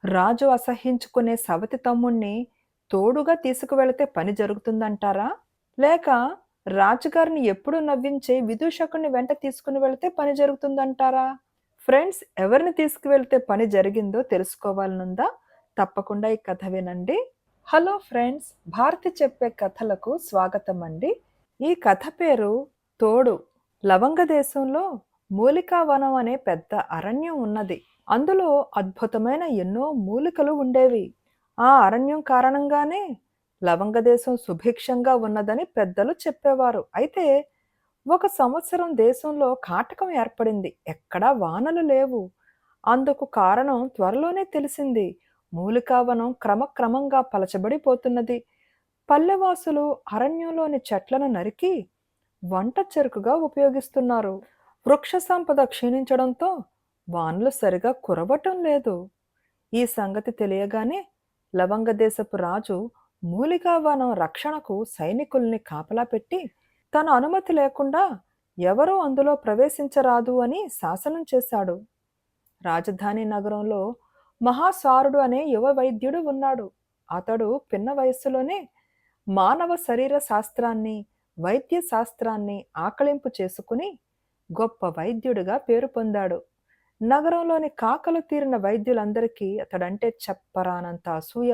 రాజు అసహ్యించుకునే సవతి తమ్ముణ్ణి తోడుగా తీసుకువెళితే పని జరుగుతుందంటారా? లేక రాజుగారిని ఎప్పుడూ నవ్వించే విదూషకుడిని వెంట తీసుకుని వెళితే పని జరుగుతుందంటారా? ఫ్రెండ్స్, ఎవరిని తీసుకువెళ్తే పని జరిగిందో తెలుసుకోవాలనుందా? తప్పకుండా ఈ కథ వినండి. హలో ఫ్రెండ్స్, భారతి చెప్పే కథలకు స్వాగతమండి. ఈ కథ పేరు తోడు. లవంగ దేశంలో మూలికావనం అనే పెద్ద అరణ్యం ఉన్నది. అందులో అద్భుతమైన ఎన్నో మూలికలు ఉండేవి. ఆ అరణ్యం కారణంగానే లవంగ దేశం సుభిక్షంగా ఉన్నదని పెద్దలు చెప్పేవారు. అయితే ఒక సంవత్సరం దేశంలో కాటకం ఏర్పడింది. ఎక్కడా వానలు లేవు. అందుకు కారణం త్వరలోనే తెలిసింది. మూలికావనం క్రమక్రమంగా పలచబడిపోతున్నది. పల్లెవాసులు అరణ్యంలోని చెట్లను నరికి వంట చెరుకుగా ఉపయోగిస్తున్నారు. వృక్ష సంపద క్షీణించడంతో వానలు సరిగా కురవటం లేదు. ఈ సంగతి తెలియగానే లవంగ దేశపు రాజు మూలికావనం రక్షణకు సైనికుల్ని కాపలా పెట్టి తన అనుమతి లేకుండా ఎవరూ అందులో ప్రవేశించరాదు అని శాసనం చేశాడు. రాజధాని నగరంలో మహాసారుడు అనే యువ వైద్యుడు ఉన్నాడు. అతడు పిన్న వయస్సులోనే మానవ శరీర శాస్త్రాన్ని, వైద్య శాస్త్రాన్ని ఆకళింపు చేసుకుని గొప్ప వైద్యుడిగా పేరు పొందాడు. నగరంలోని కాకలు తీరిన వైద్యులందరికీ అతడంటే చెప్పరానంత అసూయ.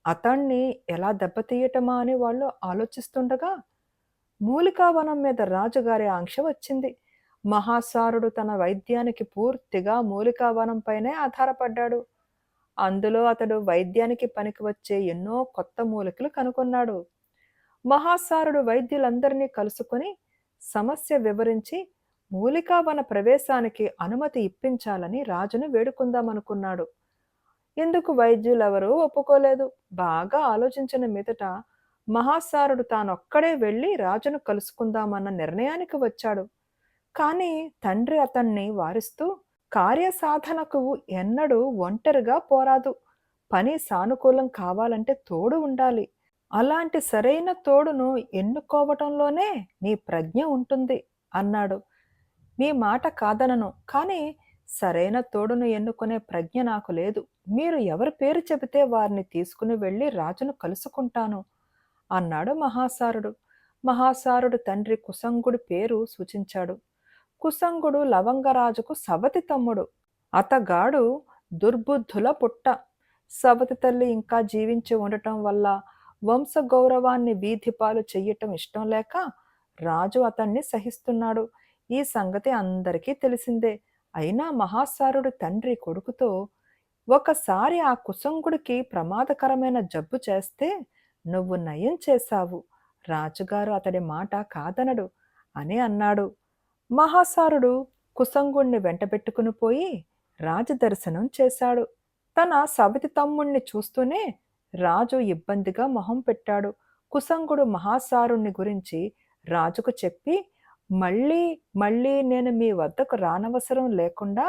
అతణ్ణి ఎలా దెబ్బతీయటమా అని వాళ్ళు ఆలోచిస్తుండగా మూలికావనం మీద రాజుగారి ఆంక్ష వచ్చింది. మహాసారుడు తన వైద్యానికి పూర్తిగా మూలికావనంపైనే ఆధారపడ్డాడు. అందులో అతడు వైద్యానికి పనికి వచ్చే ఎన్నో కొత్త మూలికలు కనుగొన్నాడు. మహాసారుడు వైద్యులందరినీ కలుసుకొని సమస్య వివరించి మూలికావన ప్రవేశానికి అనుమతి ఇప్పించాలని రాజును వేడుకుందామనుకున్నాడు. ఇందుకు వైద్యులెవరూ ఒప్పుకోలేదు. బాగా ఆలోచించిన మీదట మహాసారుడు తానొక్కడే వెళ్ళి రాజును కలుసుకుందామన్న నిర్ణయానికి వచ్చాడు. కానీ తండ్రి అతన్ని వారిస్తూ, కార్యసాధనకు ఎన్నడూ ఒంటరిగా పోరాదు. పని సానుకూలం కావాలంటే తోడు ఉండాలి. అలాంటి సరైన తోడును ఎన్నుకోవటంలోనే నీ ప్రజ్ఞ ఉంటుంది అన్నాడు. మీ మాట కాదనను, కానీ సరైన తోడును ఎన్నుకునే ప్రజ్ఞ నాకు లేదు. మీరు ఎవరి పేరు చెబితే వారిని తీసుకుని వెళ్ళి రాజును కలుసుకుంటాను అన్నాడు మహాసారుడు. మహాసారుడు తండ్రి కుసంగుడి పేరు సూచించాడు. కుసంగుడు లవంగరాజుకు సవతి తమ్ముడు. అతగాడు దుర్బుద్ధుల పుట్ట. సవతి తల్లి ఇంకా జీవించి ఉండటం వల్ల వంశగౌరవాన్ని వీధిపాలు చెయ్యటం ఇష్టం లేక రాజు అతన్ని సహిస్తున్నాడు. ఈ సంగతి అందరికీ తెలిసిందే. అయినా మహాసారుడు తండ్రి కొడుకుతో, ఒకసారి ఆ కుసంగుడికి ప్రమాదకరమైన జబ్బు చేస్తే నువ్వు నయం చేశావు. రాజుగారు అతడి మాట కాదనడు అని అన్నాడు. మహాసారుడు కుసంగుణ్ణి వెంటబెట్టుకుని పోయి రాజదర్శనం చేశాడు. తన సవతి తమ్ముణ్ణి చూస్తూనే రాజు ఇబ్బందిగా మొహం పెట్టాడు. కుసంగుడు మహాసారుణ్ణి గురించి రాజుకు చెప్పి, మళ్ళీ మళ్ళీ నేను మీ వద్దకు రానవసరం లేకుండా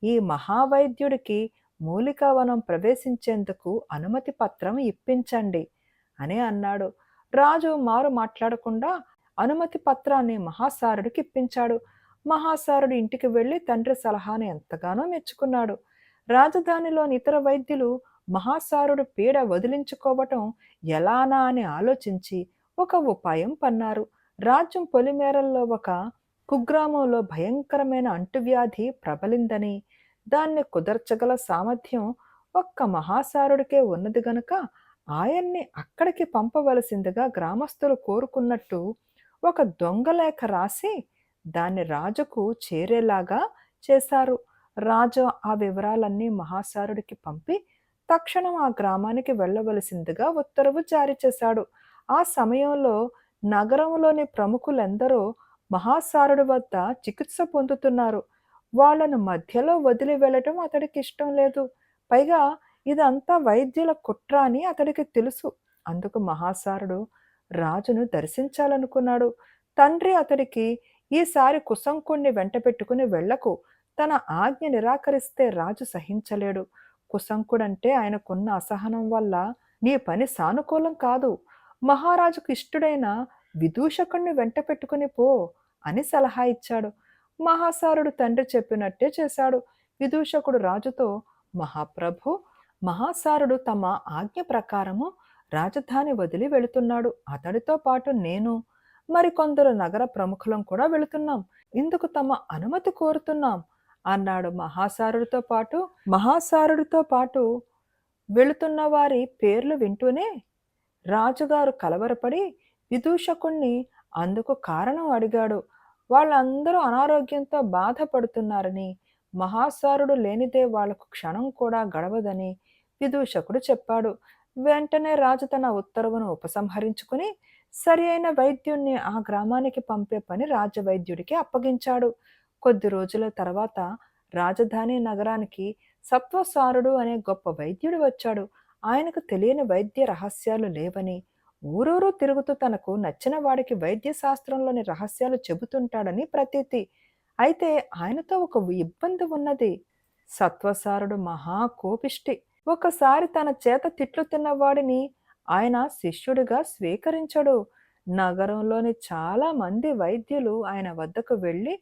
ఈ మహావైద్యుడికి మూలికావనం ప్రవేశించేందుకు అనుమతి పత్రం ఇప్పించండి అని అన్నాడు. రాజు మారు మాట్లాడకుండా అనుమతి పత్రాన్ని మహాసారుడికి ఇప్పించాడు. మహాసారుడు ఇంటికి వెళ్ళి తండ్రి సలహాను ఎంతగానో మెచ్చుకున్నాడు. రాజధానిలోని ఇతర వైద్యులు మహాసారుడు పీడ వదిలించుకోవటం ఎలానా అని ఆలోచించి ఒక ఉపాయం పన్నారు. రాజ్యం పొలిమేరల్లో ఒక కుగ్రామంలో భయంకరమైన అంటువ్యాధి ప్రబలిందని, దాన్ని కుదర్చగల సామర్థ్యం ఒక్క మహాసారుడికే ఉన్నది గనుక ఆయన్ని అక్కడికి పంపవలసిందిగా గ్రామస్తులు కోరుకున్నట్టు ఒక దొంగలేఖ రాసి దాన్ని రాజుకు చేరేలాగా చేశారు. రాజు ఆ వివరాలన్నీ మహాసారుడికి పంపి తక్షణం ఆ గ్రామానికి వెళ్ళవలసిందిగా ఉత్తర్వు జారీ చేశాడు. ఆ సమయంలో నగరంలోని ప్రముఖులెందరో మహాసారుడి వద్ద చికిత్స పొందుతున్నారు. వాళ్ళను మధ్యలో వదిలి వెళ్ళటం అతడికి ఇష్టం లేదు. పైగా ఇదంతా వైద్యుల కుట్ర అని అతడికి తెలుసు. అందుకు మహాసారుడు రాజును దర్శించాలనుకున్నాడు. తండ్రి అతడికి, ఈసారి కుశంకుణ్ణి వెంటబెట్టుకుని వెళ్ళకు, తన ఆజ్ఞ నిరాకరిస్తే రాజు సహించలేడు. కుశంకుడంటే ఆయనకున్న అసహనం వల్ల నీ పని సానుకూలం కాదు. మహారాజుకు ఇష్టుడైన విదూషకుణ్ణి వెంట పెట్టుకుని పో అని సలహా ఇచ్చాడు. మహాసారుడు తండ్రి చెప్పినట్టే చేశాడు. విదూషకుడు రాజుతో, మహాప్రభు, మహాసారుడు తమ ఆజ్ఞ ప్రకారము రాజధాని వదిలి వెళుతున్నాడు. అతడితో పాటు నేను మరికొందరు నగర ప్రముఖులం కూడా వెళుతున్నాం. ఇందుకు తమ అనుమతి కోరుతున్నాం అన్నాడు. మహాసారుడితో పాటు వెళుతున్న వారి పేర్లు వింటూనే రాజుగారు కలవరపడి విదూషకుణ్ణి అందుకు కారణం అడిగాడు. వాళ్ళందరూ అనారోగ్యంతో బాధపడుతున్నారని, మహాసారుడు లేనిదే వాళ్లకు క్షణం కూడా గడవదని విదూషకుడు చెప్పాడు. వెంటనే రాజు తన ఉత్తర్వును ఉపసంహరించుకుని సరి అయిన వైద్యుణ్ణి ఆ గ్రామానికి పంపే పని రాజవైద్యుడికి అప్పగించాడు. కొద్ది రోజుల తర్వాత రాజధాని నగరానికి సత్వసారుడు అనే గొప్ప వైద్యుడు వచ్చాడు. ఆయనకు తెలియని వైద్య రహస్యాలు లేవని, ఊరూరు తిరుగుతూ తనకు నచ్చిన వాడికి వైద్య శాస్త్రంలోని రహస్యాలు చెబుతుంటాడని ప్రతీతి. అయితే ఆయనతో ఒక ఇబ్బంది ఉన్నది. సత్వసారుడు మహా కోపిష్టి. ఒకసారి తన చేత తిట్లు తిన్నవాడిని ఆయన శిష్యుడిగా స్వీకరించడు. నగరంలోని చాలా మంది వైద్యులు ఆయన వద్దకు వెళ్ళి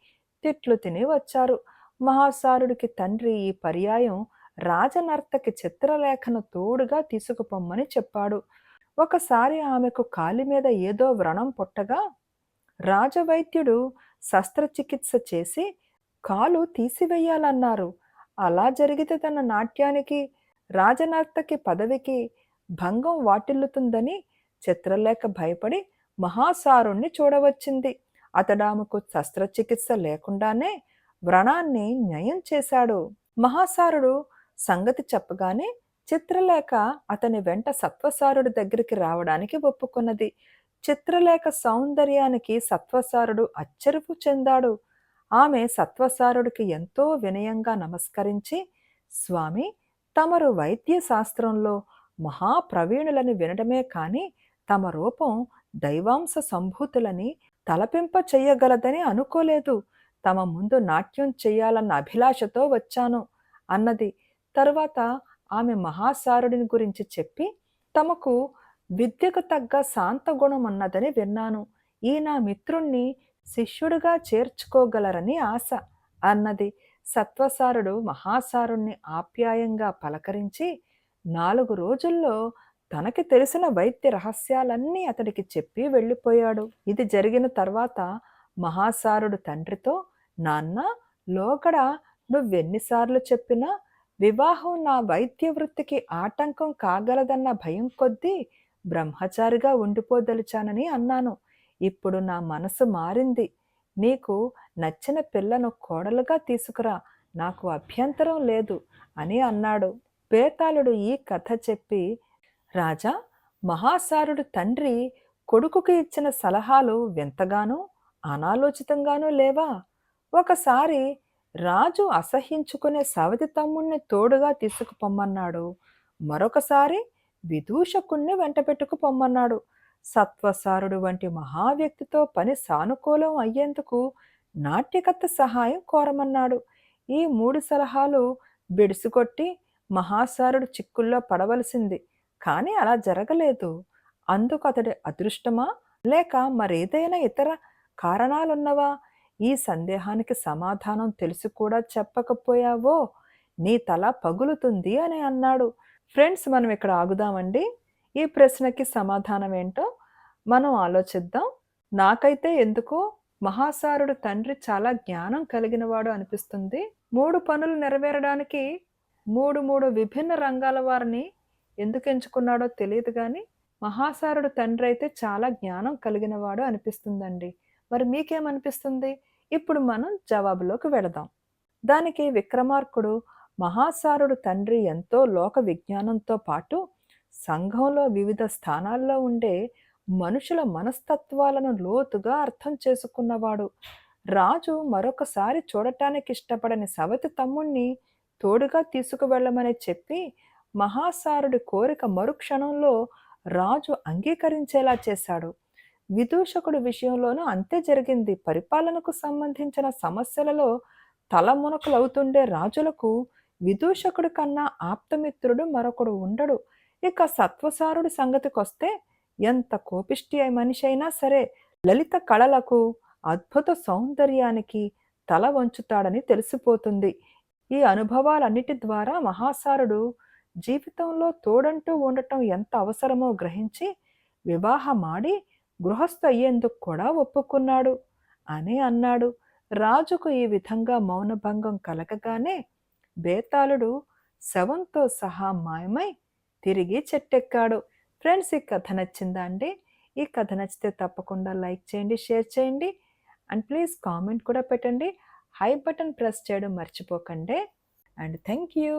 తిట్లు తిని వచ్చారు. మహాసారుడికి తండ్రి ఈ పర్యాయం రాజనర్తకి చిత్రలేఖను తోడుగా తీసుకుపొమ్మని చెప్పాడు. ఒకసారి ఆమెకు కాలి మీద ఏదో వ్రణం పుట్టగా రాజవైద్యుడు శస్త్రచికిత్స చేసి కాలు తీసివేయాలన్నారు. అలా జరిగితే తన నాట్యానికి, రాజనర్తకి పదవికి భంగం వాటిల్లుతుందని చిత్రలేఖ భయపడి మహాసారుణ్ణి చూడవచ్చింది. అతడామెకు శస్త్రచికిత్స లేకుండానే వ్రణాన్ని నయం చేశాడు. మహాసారుడు సంగతి చెప్పగానే చిత్రలేఖ అతని వెంట సత్వసారుడి దగ్గరికి రావడానికి ఒప్పుకున్నది. చిత్రలేఖ సౌందర్యానికి సత్వసారుడు అచ్చరుపు చెందాడు. ఆమె సత్వసారుడికి ఎంతో వినయంగా నమస్కరించి, స్వామి, తమరు వైద్య శాస్త్రంలో మహాప్రవీణులని వినడమే కాని తమ రూపం దైవాంశ సంభూతులని తలపింప చెయ్యగలదని అనుకోలేదు. తమ ముందు నాట్యం చెయ్యాలన్న అభిలాషతో వచ్చాను అన్నది. తరువాత ఆమె మహాసారుడిని గురించి చెప్పి, తమకు విద్యకు తగ్గ శాంత గుణం ఉన్నదని విన్నాను. ఈ నా మిత్రుణ్ణి శిష్యుడిగా చేర్చుకోగలరని ఆశ అన్నది. సత్వసారుడు మహాసారుణ్ణి ఆప్యాయంగా పలకరించి 4 రోజుల్లో తనకి తెలిసిన వైద్య రహస్యాలన్నీ అతడికి చెప్పి వెళ్ళిపోయాడు. ఇది జరిగిన తర్వాత మహాసారుడు తండ్రితో, నాన్న, లోగడ నువ్వెన్నిసార్లు చెప్పినా వివాహం నా వైద్య వృత్తికి ఆటంకం కాగలదన్న భయం కొద్దీ బ్రహ్మచారిగా ఉండిపోదలిచానని అన్నాను. ఇప్పుడు నా మనసు మారింది. నీకు నచ్చిన పిల్లను కోడలుగా తీసుకురా, నాకు అభ్యంతరం లేదు అని అన్నాడు. బేతాళుడు ఈ కథ చెప్పి, రాజా, మహాసారుడు తండ్రి కొడుకుకి ఇచ్చిన సలహాలు వింతగానూ అనాలోచితంగానూ లేవా? ఒకసారి రాజు అసహ్యించుకునే సవతి తమ్ముణ్ణి తోడుగా తీసుకుపొమ్మన్నాడు. మరొకసారి విదూషకుణ్ణి వెంటబెట్టుకు పొమ్మన్నాడు. సత్వసారుడు వంటి మహావ్యక్తితో పని సానుకూలం అయ్యేందుకు నాట్యకర్త సహాయం కోరమన్నాడు. ఈ 3 సలహాలు బెడిసికొట్టి మహాసారుడు చిక్కుల్లో పడవలసింది. కానీ అలా జరగలేదు. అందుకు అతడి అదృష్టమా, లేక మరేదైనా ఇతర కారణాలున్నవా? ఈ సందేహానికి సమాధానం తెలిసి కూడా చెప్పకపోయావో నీ తల పగులుతుంది అని అన్నాడు. ఫ్రెండ్స్, మనం ఇక్కడ ఆగుదామండి. ఈ ప్రశ్నకి సమాధానం ఏంటో మనం ఆలోచిద్దాం. నాకైతే ఎందుకో మహాసారుడు తండ్రి చాలా జ్ఞానం కలిగినవాడు అనిపిస్తుంది. 3 పనులు నెరవేరడానికి 3 విభిన్న రంగాల వారిని ఎందుకు ఎంచుకున్నాడో తెలియదు కానీ మహాసారుడు తండ్రి అయితే చాలా జ్ఞానం కలిగినవాడు అనిపిస్తుందండి. మరి మీకేమనిపిస్తుంది? ఇప్పుడు మనం జవాబులోకి వెళదాం. దానికి విక్రమార్కుడు, మహాసారుడు తండ్రి ఎంతో లోక విజ్ఞానంతో పాటు సంఘంలో వివిధ స్థానాల్లో ఉండే మనుషుల మనస్తత్వాలను లోతుగా అర్థం చేసుకున్నవాడు. రాజు మరొకసారి చూడటానికి ఇష్టపడని సవతి తమ్ముణ్ణి తోడుగా తీసుకువెళ్ళమని చెప్పి మహాసారుడి కోరిక మరుక్షణంలో రాజు అంగీకరించేలా చేశాడు. విదూషకుడి విషయంలోనూ అంతే జరిగింది. పరిపాలనకు సంబంధించిన సమస్యలలో తలమునకలవుతుండే రాజులకు విదూషకుడి కన్నా ఆప్తమిత్రుడు మరొకడు ఉండడు. ఇక సత్వసారుడి సంగతికొస్తే ఎంత కోపిష్టి మనిషి అయినా సరే లలిత కళలకు, అద్భుత సౌందర్యానికి తల వంచుతాడని తెలిసిపోతుంది. ఈ అనుభవాలన్నిటి ద్వారా మహాసారుడు జీవితంలో తోడంటూ ఉండటం ఎంత అవసరమో గ్రహించి వివాహమాడి గృహస్థ అయ్యేందుకు కూడా ఒప్పుకున్నాడు అని అన్నాడు. రాజుకు ఈ విధంగా మౌనభంగం కలగగానే బేతాళుడు శవంతో సహా మాయమై తిరిగి చెట్టెక్కాడు. ఫ్రెండ్స్, ఈ కథ నచ్చిందా అండి? ఈ కథ నచ్చితే తప్పకుండా లైక్ చేయండి, షేర్ చేయండి అండ్ ప్లీజ్ కామెంట్ కూడా పెట్టండి. హై బటన్ ప్రెస్ చేయడం మర్చిపోకండి. And thank you.